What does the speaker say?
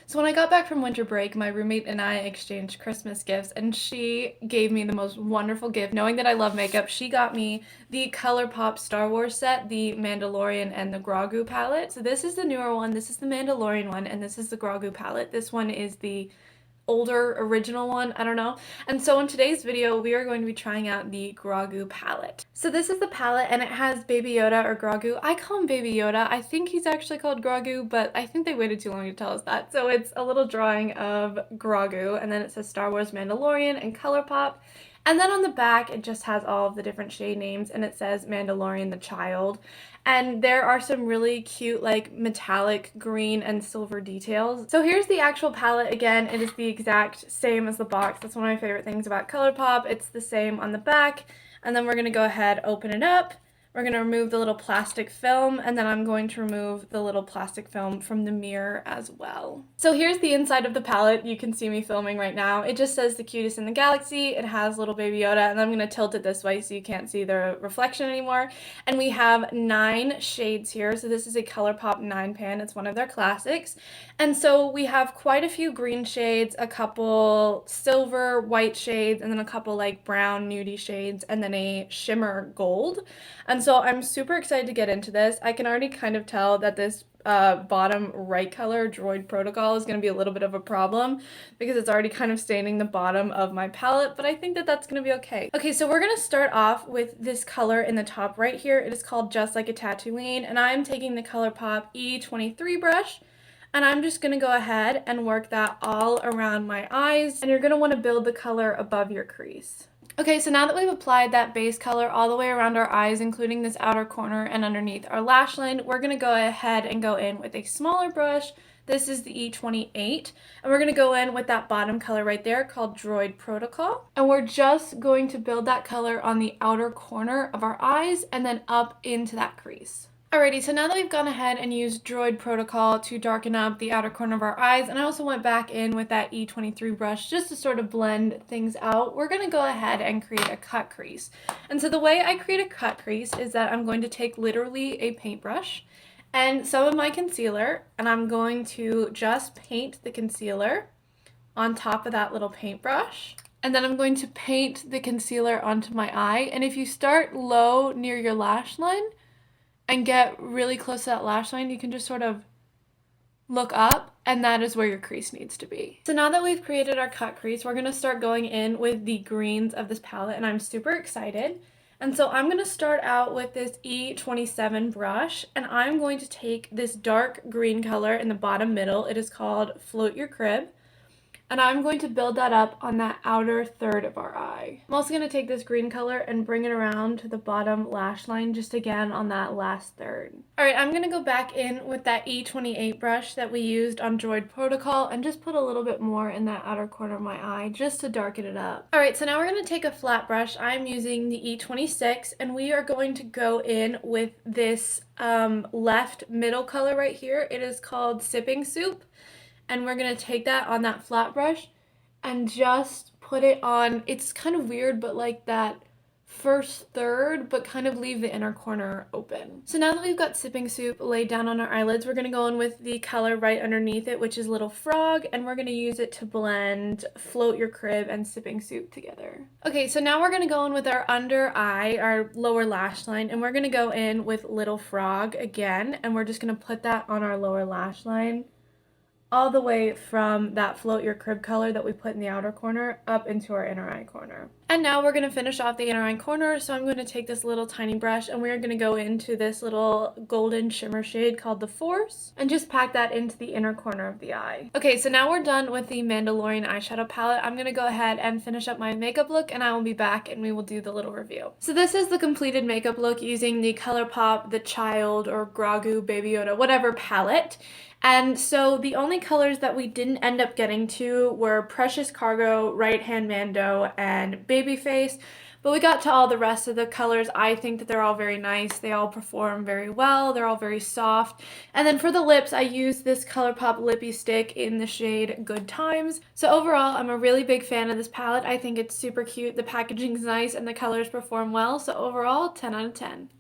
So when I got back from winter break, my roommate and I exchanged Christmas gifts, and she gave me the most wonderful gift. Knowing that I love makeup, she got me the ColourPop Star Wars set, the Mandalorian and the Grogu palette. So this is the newer one, this is the Mandalorian one, and this is the Grogu palette. This one is the older original one, I don't know. And so in today's video, we are going to be trying out the Grogu palette. So this is the palette and it has Baby Yoda or Grogu. I call him Baby Yoda. I think he's actually called Grogu, but I think they waited too long to tell us that. So it's a little drawing of Grogu and then it says Star Wars Mandalorian and ColourPop. And then on the back, it just has all of the different shade names and it says Mandalorian the Child. And there are some really cute like metallic green and silver details. So here's the actual palette again. It is the exact same as the box. That's one of my favorite things about ColourPop. It's the same on the back. And then we're going to go ahead, open it up. We're going to remove the little plastic film, and then I'm going to remove the little plastic film from the mirror as well. So here's the inside of the palette. You can see me filming right now. It just says the cutest in the galaxy. It has little Baby Yoda, and I'm going to tilt it this way so you can't see the reflection anymore. And we have 9 shades here. So this is a ColourPop 9 pan. It's one of their classics. And so we have quite a few green shades, a couple silver, white shades, and then a couple like brown, nudie shades, and then a shimmer gold. And so I'm super excited to get into this. I can already kind of tell that this bottom right color, Droid Protocol, is going to be a little bit of a problem because it's already kind of staining the bottom of my palette, but I think that that's going to be okay. Okay, so we're going to start off with this color in the top right here. It is called Just Like a Tatooine, and I'm taking the ColourPop E23 brush. And I'm just going to go ahead and work that all around my eyes. And you're going to want to build the color above your crease. Okay, so now that we've applied that base color all the way around our eyes, including this outer corner and underneath our lash line, we're going to go ahead and go in with a smaller brush. This is the E28, and we're going to go in with that bottom color right there called Droid Protocol. And we're just going to build that color on the outer corner of our eyes and then up into that crease. Alrighty, so now that we've gone ahead and used Droid Protocol to darken up the outer corner of our eyes, and I also went back in with that E23 brush just to sort of blend things out, we're going to go ahead and create a cut crease. And so the way I create a cut crease is that I'm going to take literally a paintbrush and some of my concealer, and I'm going to just paint the concealer on top of that little paintbrush. And then I'm going to paint the concealer onto my eye. And if you start low near your lash line, and get really close to that lash line, you can just sort of look up, and that is where your crease needs to be. So now that we've created our cut crease, we're gonna start going in with the greens of this palette, and I'm super excited. And so I'm gonna start out with this E27 brush, and I'm going to take this dark green color in the bottom middle. It is called Float Your Crib. And I'm going to build that up on that outer third of our eye. I'm also going to take this green color and bring it around to the bottom lash line, just again on that last third. Alright, I'm going to go back in with that E28 brush that we used on Droid Protocol and just put a little bit more in that outer corner of my eye just to darken it up. Alright, so now we're going to take a flat brush. I'm using the E26 and we are going to go in with this left middle color right here. It is called Sippin Soup. And we're going to take that on that flat brush and just put it on, it's kind of weird, but like that first third, but kind of leave the inner corner open. So now that we've got Sippin Soup laid down on our eyelids, we're going to go in with the color right underneath it, which is Little Frog, and we're going to use it to blend Float Your Crib and Sippin Soup together. Okay, so now we're going to go in with our under eye, our lower lash line, and we're going to go in with Little Frog again, and we're just going to put that on our lower lash line, all the way from that Float Your Crib color that we put in the outer corner up into our inner eye corner. And now we're going to finish off the inner eye corner, so I'm going to take this little tiny brush and we're going to go into this little golden shimmer shade called the Force and just pack that into the inner corner of the eye. Okay, so now we're done with the Mandalorian eyeshadow palette. I'm going to go ahead and finish up my makeup look and I will be back and we will do the little review. So this is the completed makeup look using the ColourPop, the Child, or Grogu, Baby Yoda, whatever palette. And so the only colors that we didn't end up getting to were Precious Cargo, Right Hand Mando, and Babyface. But we got to all the rest of the colors. I think that they're all very nice. They all perform very well. They're all very soft. And then for the lips, I used this ColourPop Lippie stick in the shade Good Times. So overall, I'm a really big fan of this palette. I think it's super cute. The packaging's nice and the colors perform well. So overall, 10 out of 10.